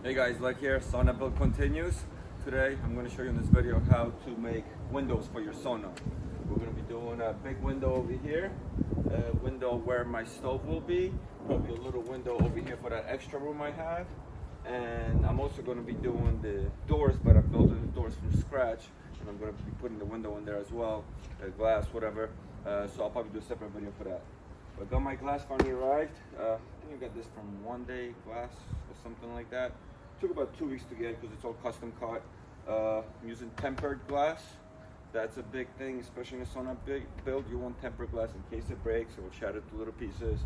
Hey guys, LechK here. Sauna build continues. Today I'm going to show you in this video how to make windows for your sauna. We're going to be doing a big window over here, a window where my stove will be, probably a little window over here for that extra room I have, and I'm also going to be doing the doors, but I'm building the doors from scratch, and I'm going to be putting the window in there as well, glass, whatever. So I'll probably do a separate video for that. I got my glass finally arrived. I think I got this from One Day Glass or something like that. Took about 2 weeks to get because it's all custom cut. I'm using tempered glass. That's a big thing, especially in a sauna build. You want tempered glass in case it breaks, it will shatter to little pieces.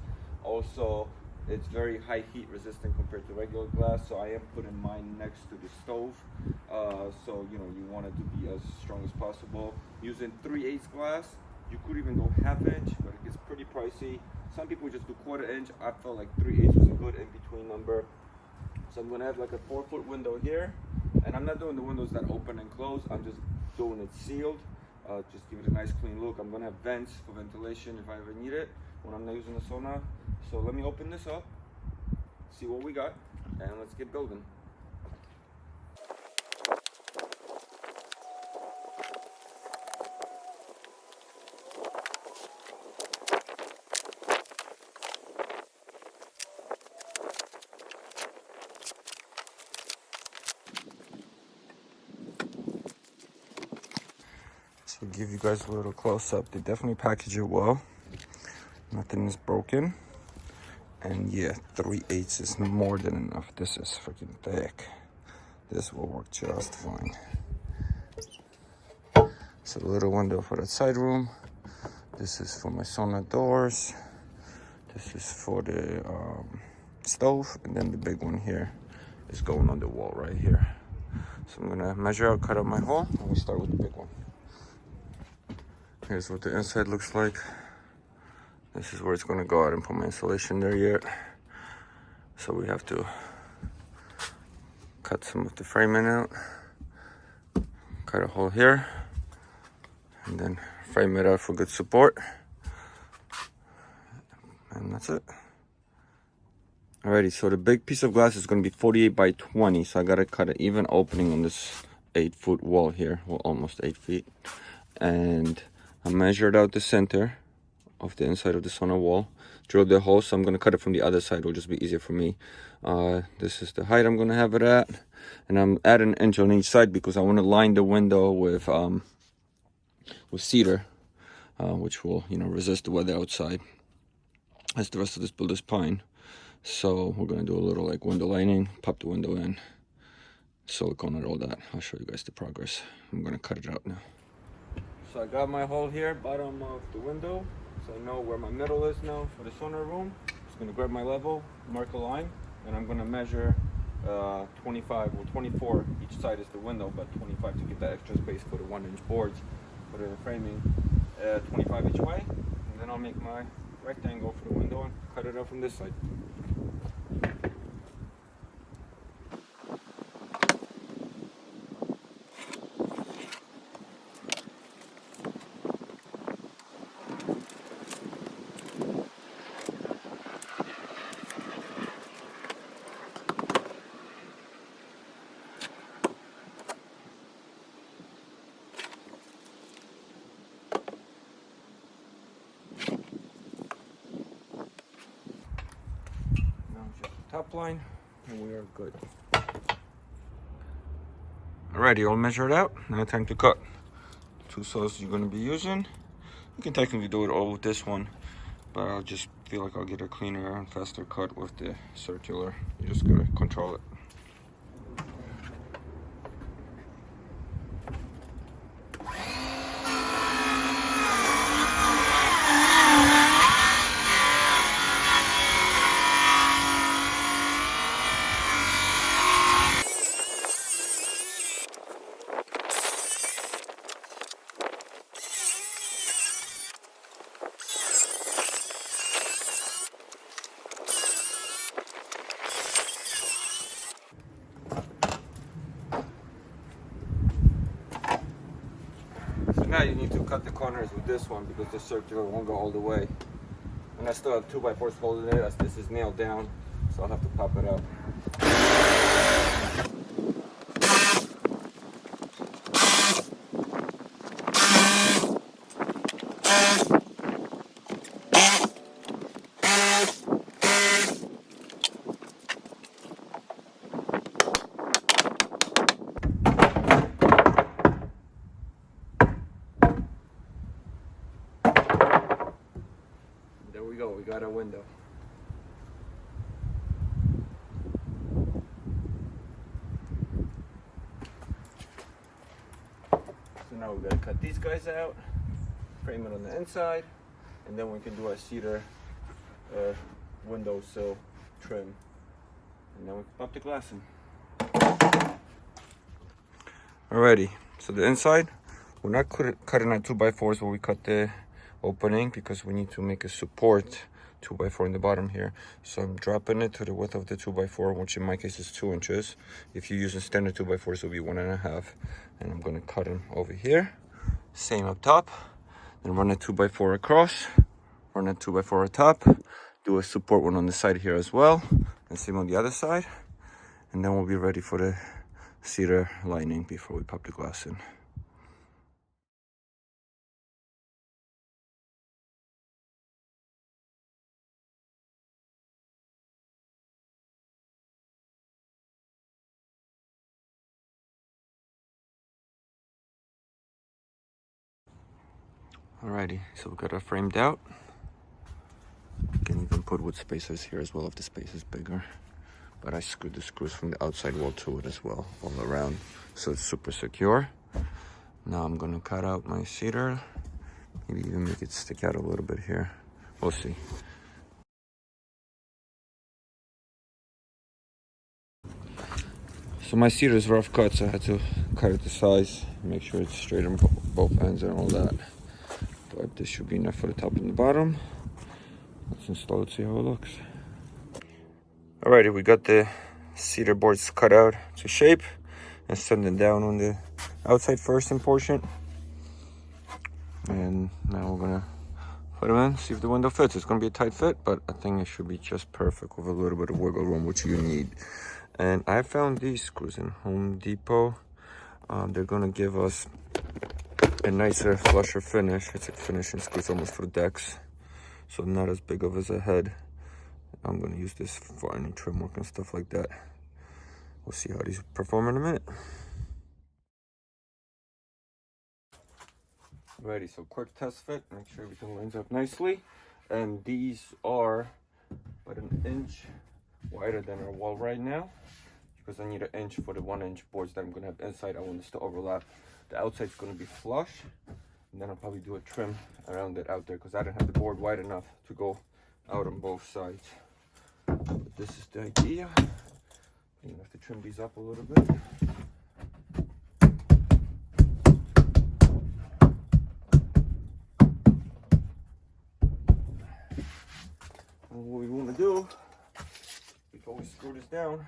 Also, it's very high heat resistant compared to regular glass, so I am putting mine next to the stove. So you know, you want it to be as strong as possible. Using 3/8 glass. You could even go 1/2 inch, but it gets pretty pricey. Some people just do 1/4 inch. I felt like 3/8 was a good in-between number. So I'm gonna have like a 4-foot window here. And I'm not doing the windows that open and close. I'm just doing it sealed. Just give it a nice clean look. I'm gonna have vents for ventilation if I ever need it when I'm not using the sauna. So let me open this up, see what we got, and let's get building. So give you guys a little close up. They definitely package it well. Nothing is broken. And yeah, 3/8 is more than enough. This is freaking thick. This will work just fine. So a little window for the side room. This is for my sauna doors. This is for the stove. And then the big one here is going on the wall right here. So I'm gonna measure out, cut out my hole, and we start with the big one. Here's what the inside looks like. This is where it's gonna go. I didn't put my insulation there yet. So we have to cut some of the framing out. Cut a hole here. And then frame it out for good support. And that's it. Alrighty, so the big piece of glass is gonna be 48 by 20. So I gotta cut an even opening on this 8-foot wall here. Well, almost 8 feet. And I measured out the center of the inside of the sauna wall, drilled the hole, so I'm going to cut it from the other side. It will just be easier for me. This is the height I'm going to have it at, and I'm adding an inch on each side because I want to line the window with cedar, which will, you know, resist the weather outside, as the rest of this build is pine. So we're going to do a little like window lining, pop the window in, silicone and all that. I'll show you guys the progress. I'm going to cut it out now. So I got my hole here, bottom of the window, so I know where my middle is now for the sauna room. Just gonna grab my level, mark a line, and I'm gonna measure 25 or 24. Each side is the window, but 25 to get that extra space for the 1-inch boards for the framing. 25 each way, and then I'll make my rectangle for the window and cut it out from this side. Top line, and we are good. Alrighty, I'll measure it out. Now time to cut. 2 saws you're going to be using. You can technically do it all with this one, but I'll just feel like I'll get a cleaner and faster cut with the circular. You just gotta control it. Now you need to cut the corners with this one because the circular won't go all the way. And I still have 2x4s holding it as this is nailed down, so I'll have to pop it out. we got a window. So now we gotta cut these guys out, frame it on the inside, and then we can do a cedar windowsill trim. And then we can pop the glass in. Alrighty, so the inside, we're not cutting at 2x4s where we cut the opening because we need to make a support 2x4 in the bottom here. So I'm dropping it to the width of the 2x4, which in my case is 2 inches. If you're using standard 2x4s, it'll be 1.5. And I'm gonna cut them over here. Same up top. Then run a 2x4 across, run a 2x4 on top, do a support one on the side here as well, and same on the other side. And then we'll be ready for the cedar lining before we pop the glass in. Alrighty, so we got it framed out. You can even put wood spacers here as well if the space is bigger. But I screwed the screws from the outside wall to it as well, all around, so it's super secure. Now I'm gonna cut out my cedar, maybe even make it stick out a little bit here. We'll see. So my cedar is rough cut, so I had to cut it to size, make sure it's straight on both ends and all that. But this should be enough for the top and the bottom. Let's install it, see how it looks. Alrighty, we got the cedar boards cut out to shape and send them down on the outside first portion. And now we're gonna put them in, see if the window fits. It's gonna be a tight fit, but I think it should be just perfect with a little bit of wiggle room, which you need. And I found these screws in Home Depot. They're gonna give us a nicer, flusher finish. It's like finishing screws almost for decks, so not as big of as a head. I'm gonna use this for any trim work and stuff like that. We'll see how these perform in a minute. Ready, so quick test fit, make sure everything lines up nicely. And these are about 1 inch wider than our wall right now, because I need 1 inch for the 1 inch boards that I'm gonna have inside. I want this to overlap. The outside's gonna be flush, and then I'll probably do a trim around it out there because I didn't have the board wide enough to go out on both sides. But this is the idea. You have to trim these up a little bit. And what we want to do before we screw this down,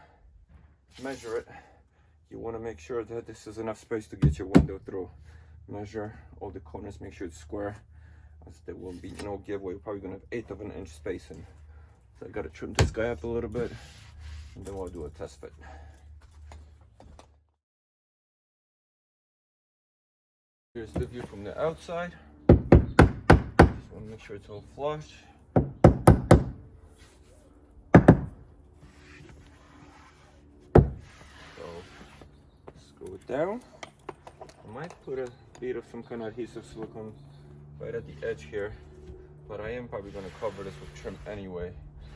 measure it. You want to make sure that this is enough space to get your window through. Measure all the corners, make sure it's square, as there will be no giveaway. We're probably going to have 1/8 of an inch spacing. So I got to trim this guy up a little bit, and then we'll do a test fit. Here's the view from the outside. Just want to make sure it's all flush. So screw it down. I might put a bit of some kind of adhesive silicone right at the edge here, but I am probably going to cover this with trim anyway.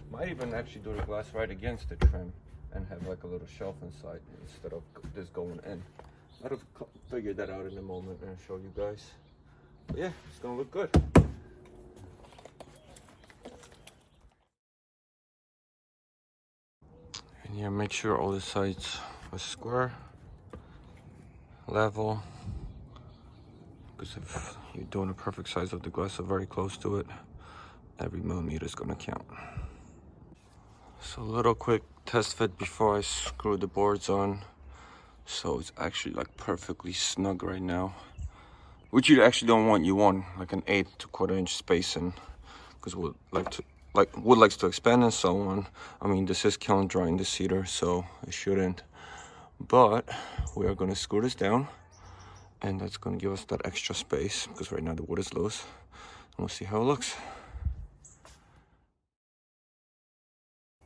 Might even actually do the glass right against the trim and have like a little shelf inside instead of this going in. I'll figure that out in a moment and show you guys. But yeah, it's gonna look good. And yeah, make sure all the sides are square, level, because if you're doing a perfect size of the glass or very close to it, every millimeter is gonna count. So a little quick test fit before I screw the boards on. So it's actually like perfectly snug right now, which you actually don't want. You want like an 1/8 to 1/4 inch spacing, because wood likes to expand and so on. I mean, this is kiln drying the cedar, so it shouldn't. But we are going to screw this down, and that's going to give us that extra space because right now the wood is loose. And we'll see how it looks.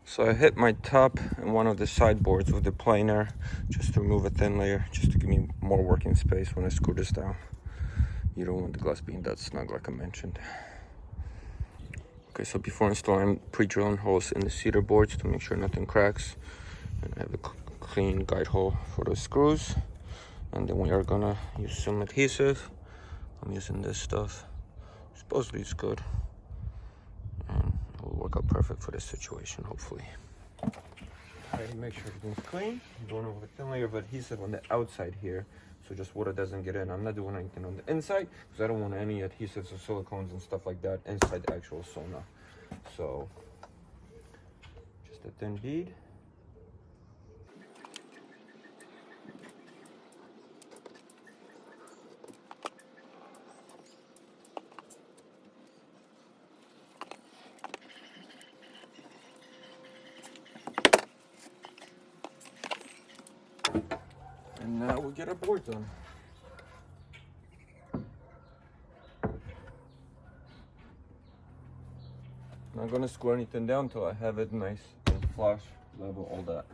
So I hit my top and one of the sideboards with the planer just to remove a thin layer, just to give me more working space when I screw this down. You don't want the glass being that snug like I mentioned. Okay, so before installing, I'm pre-drilling holes in the cedar boards to make sure nothing cracks. And I have a clean guide hole for those screws. And then we are gonna use some adhesive. I'm using this stuff. Supposedly it's good. And it will work out perfect for this situation, hopefully. Alright, make sure everything's clean. I'm going over a thin layer of adhesive on the outside here, so just water doesn't get in. I'm not doing anything on the inside, because I don't want any adhesives or silicones and stuff like that inside the actual sauna. So, just a thin bead. And now we get our boards on. Not gonna square anything down until I have it nice and flush, level, all that.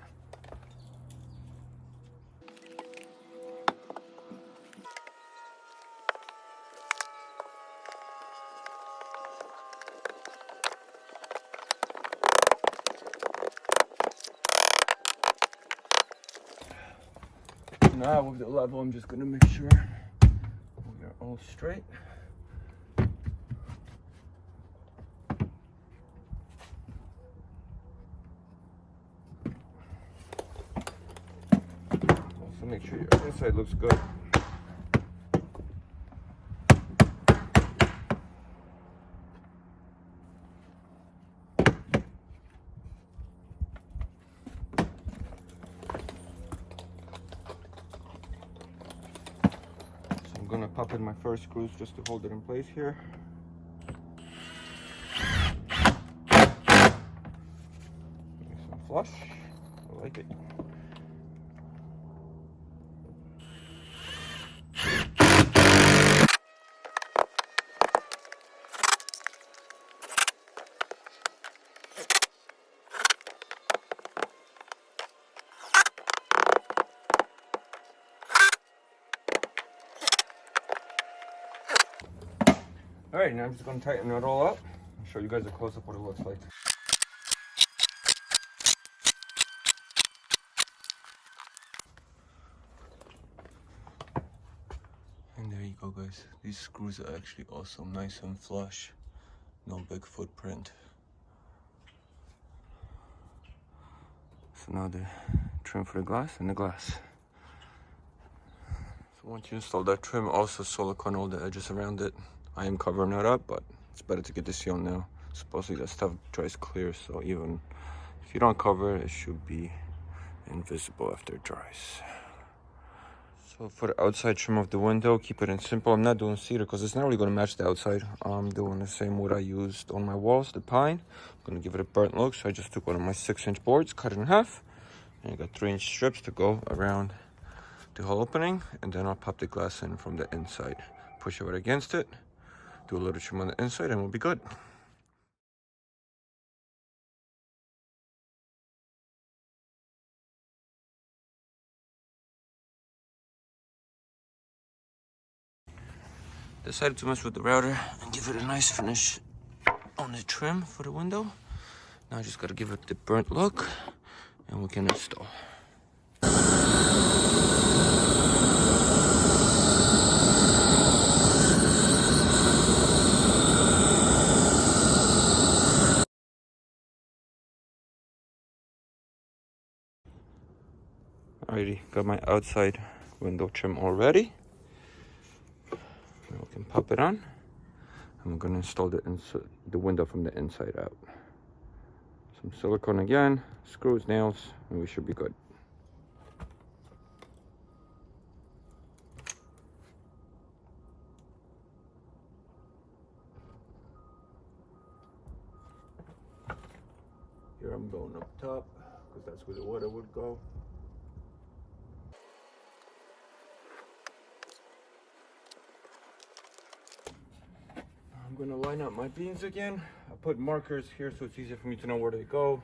Now with the level, I'm just gonna make sure we are all straight. Also make sure your inside looks good. I'm gonna pop in my first screws just to hold it in place here. Nice and flush. I like it. All right, now I'm just gonna tighten it all up. I'll show you guys a close-up what it looks like. And there you go, guys. These screws are actually awesome, nice and flush. No big footprint. So now the trim for the glass and the glass. So once you install that trim, also silicone all the edges around it. I am covering it up, but it's better to get this sealed now. Supposedly that stuff dries clear, so even if you don't cover it, it should be invisible after it dries. So for the outside trim of the window, keep it in simple. I'm not doing cedar because it's not really going to match the outside. I'm doing the same wood I used on my walls, the pine. I'm going to give it a burnt look, so I just took one of my 6-inch boards, cut it in half, and I got 3-inch strips to go around the whole opening, and then I'll pop the glass in from the inside. Push it right against it, do a little trim on the inside, and we'll be good. Decided to mess with the router and give it a nice finish on the trim for the window. Now I just gotta give it the burnt look and we can install. Alrighty, got my outside window trim all ready. Now we can pop it on. I'm gonna install the window from the inside out. Some silicone again, screws, nails, and we should be good. Here I'm going up top, because that's where the water would go. I'm gonna line up my beams again. I put markers here so it's easier for me to know where they go.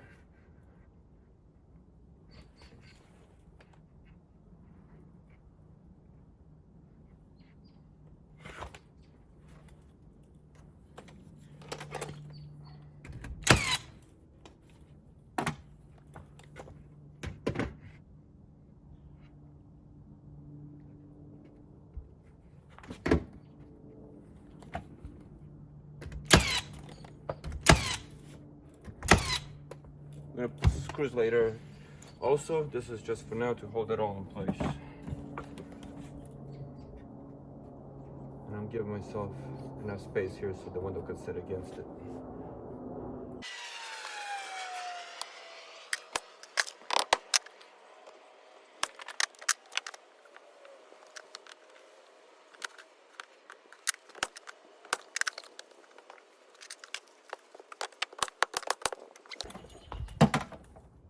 screws later. Also, this is just for now to hold it all in place. And I'm giving myself enough space here so the window could sit against it.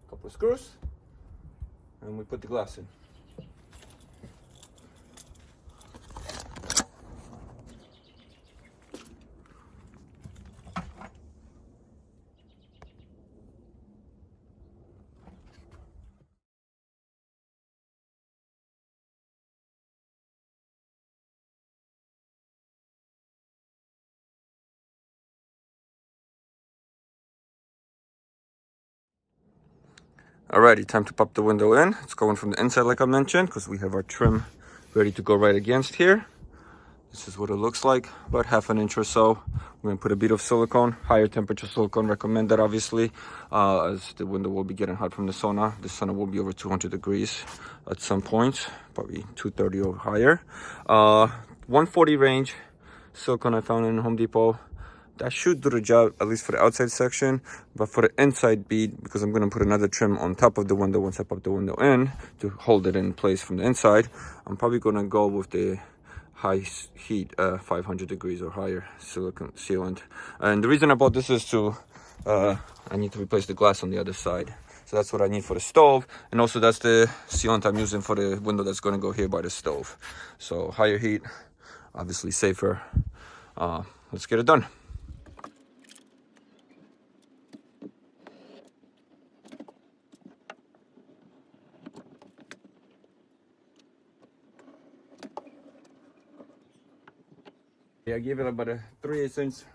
Couple of screws, and we put the glass in. Alrighty, time to pop the window in. It's going from the inside like I mentioned, because we have our trim ready to go right against here. This is what it looks like, about 1/2 inch or so. We're gonna put a bit of silicone, higher temperature silicone recommended obviously, as the window will be getting hot from the sauna. The sauna will be over 200 degrees at some point, probably 230 or higher. 140 range silicone I found in Home Depot. That should do the job, at least for the outside section. But for the inside bead, because I'm going to put another trim on top of the window once I pop the window in to hold it in place from the inside, I'm probably going to go with the high heat 500 degrees or higher silicone sealant. And the reason I bought this is to I need to replace the glass on the other side, so that's what I need for the stove. And also that's the sealant I'm using for the window that's going to go here by the stove. So higher heat, obviously safer. Let's get it done. I gave it about a 3/8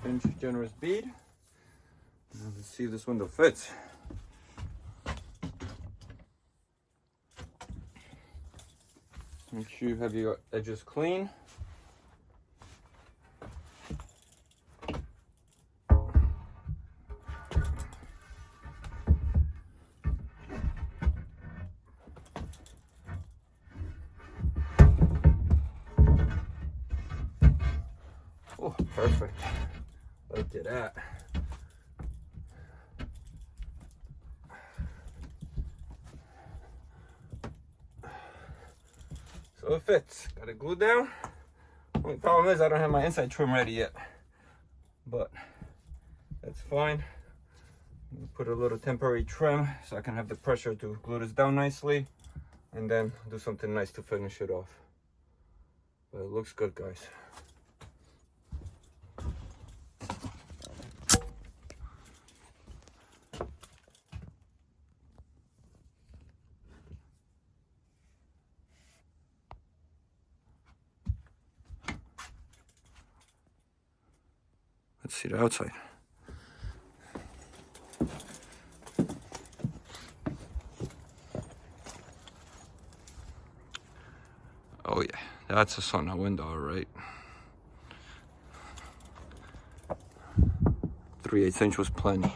inch generous bead. Now let's see if this window fits. Make sure you have your edges clean. Oh, perfect. Look at that. So it fits. Got it glued down. Only problem is I don't have my inside trim ready yet, but that's fine. Put a little temporary trim so I can have the pressure to glue this down nicely, and then do something nice to finish it off. But it looks good, guys. Let's see the outside. Oh yeah, that's a sauna window, all right. 3/8 inch was plenty.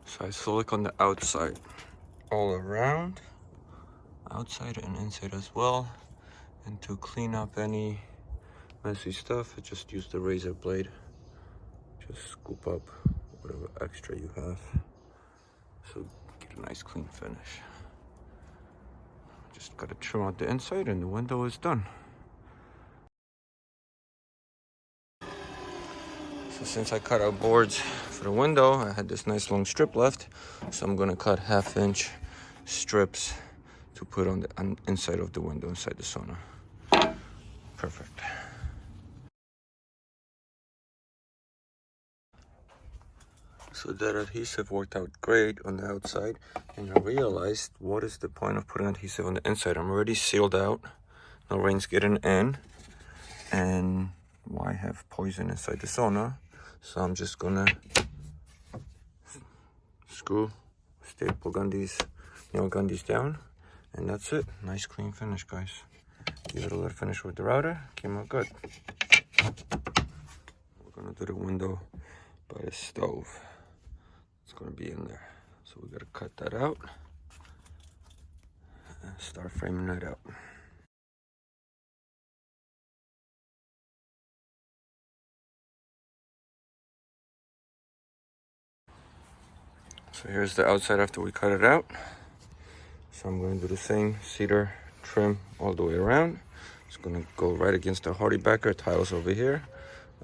So I silicone the outside all around, outside and inside as well. And to clean up any messy stuff, I just use the razor blade. Just scoop up whatever extra you have, so get a nice clean finish. Just gotta trim out the inside and the window is done. So since I cut out boards for the window, I had this nice long strip left, so I'm gonna cut 1/2 inch strips to put on the inside of the window, inside the sauna. Perfect. So that adhesive worked out great on the outside, and I realized, what is the point of putting adhesive on the inside? I'm already sealed out, no rain's getting in, and why have poison inside the sauna? So I'm just gonna staple gun these, nail gun these down, and that's it. Nice clean finish, guys. Give it a little finish with the router. Came out good. We're gonna do the window by the stove. It's gonna be in there. So we gotta cut that out and start framing it out. So here's the outside after we cut it out. So I'm going to do the same cedar trim all the way around. It's going to go right against the hardy backer tiles over here.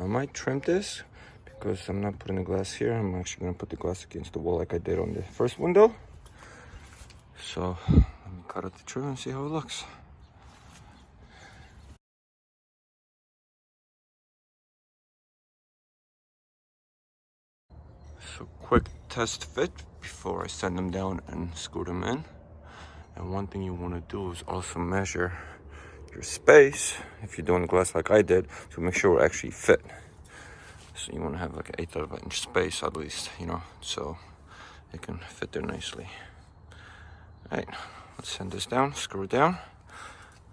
I might trim this because I'm not putting the glass here. I'm actually going to put the glass against the wall like I did on the first window. So let me cut out the trim and see how it looks. So quick test fit before I send them down and screw them in. And one thing you want to do is also measure your space if you're doing the glass like I did to make sure it actually fit. So you want to have like an 1/8 of an inch space at least, you know, so it can fit there nicely. All right, let's send this down, screw it down.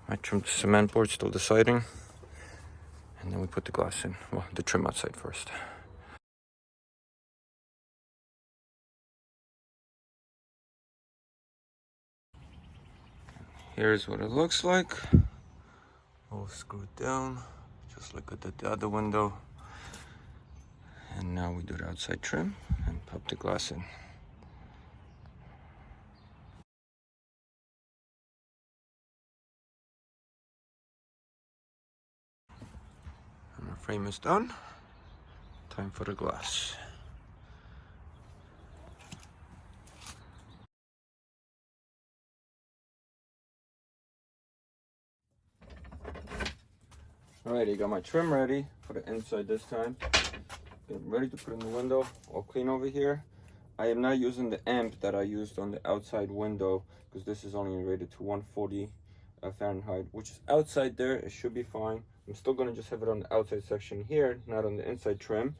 I trimmed the cement board, still deciding. And then we put the glass in, well, the trim outside first. Here's what it looks like. All screwed down, just like I did the other window. And now we do the outside trim and pop the glass in. And our frame is done. Time for the glass. Alright, I got my trim ready for the inside this time. Getting ready to put in the window, all clean over here. I am not using the amp that I used on the outside window because this is only rated to 140 Fahrenheit, which is outside there. It should be fine. I'm still going to just have it on the outside section here, not on the inside trim.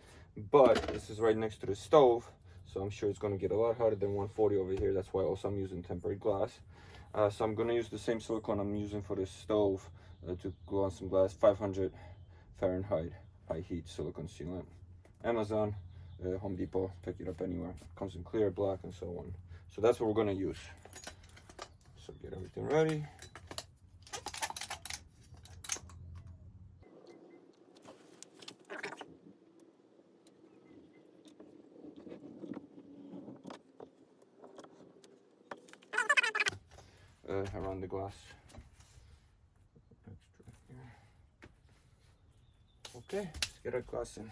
But this is right next to the stove, so I'm sure it's going to get a lot hotter than 140 over here. That's why also I'm using tempered glass. So I'm going to use the same silicone I'm using for the stove to glue on some glass, 500 Fahrenheit high heat silicone sealant. Amazon, Home Depot, pick it up anywhere. Comes in clear, black, and so on. So that's what we're going to use. So get everything ready. Around the glass. Okay, let's get our glass in.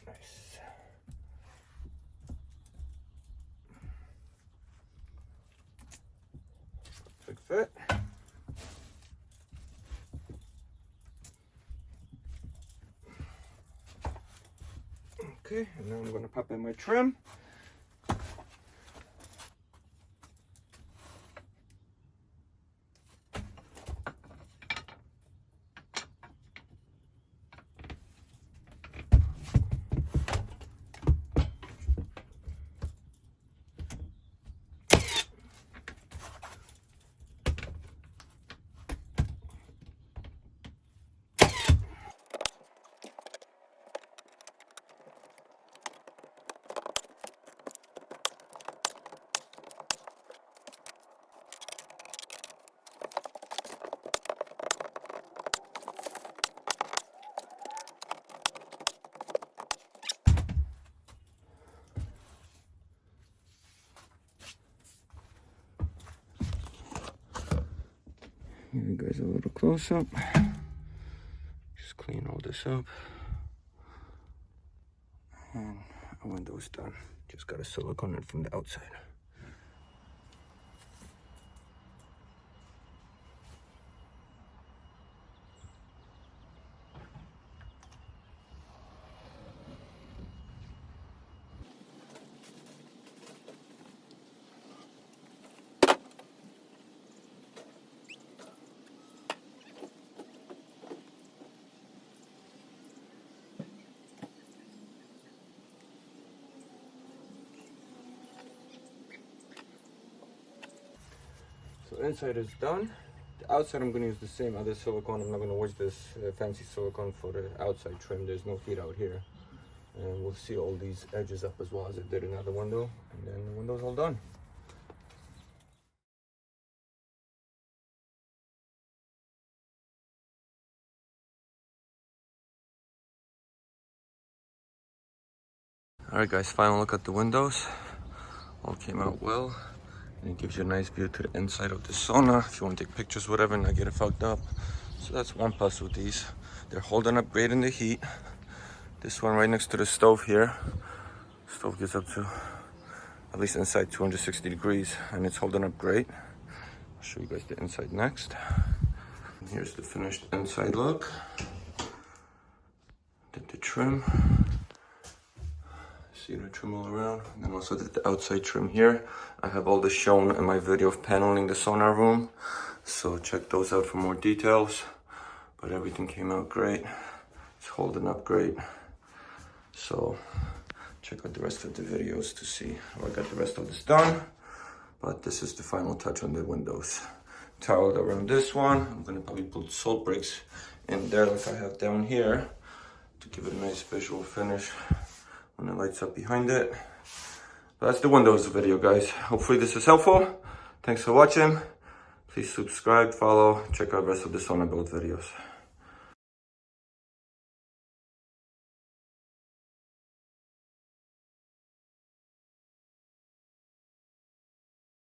Nice. Perfect fit. Okay, and now I'm going to pop in my trim. Give you guys a little close up. Just clean all this up. And our window's done. Just got to silicone it from the outside. inside is done. The outside I'm going to use the same other silicone. I'm not going to waste this fancy silicone for the outside trim. There's no heat out here. And we'll see all these edges up as well as I did another window. And then the window's all done. Alright guys, final look at the windows. All came out well. And it gives you a nice view to the inside of the sauna if you want to take pictures, whatever, and not get it fucked up. So that's one plus with these. They're holding up great in the heat. This one right next to the stove here. Stove gets up to, at least inside, 260 degrees, and it's holding up great. I'll show you guys the inside next. And here's the finished inside look. Did the trim. See the trim all around, and then also did the outside trim here. I have all this shown in my video of paneling the sauna room, so check those out for more details. But everything came out great. It's holding up great. So check out the rest of the videos to see how I got the rest of this done. But this is the final touch on the windows. Toweled around this one. I'm gonna probably put salt bricks in there like I have down here to give it a nice visual finish when it lights up behind it. But that's the windows video, guys. Hopefully this is helpful. Thanks for watching. Please subscribe, follow, check out the rest of the sauna build videos.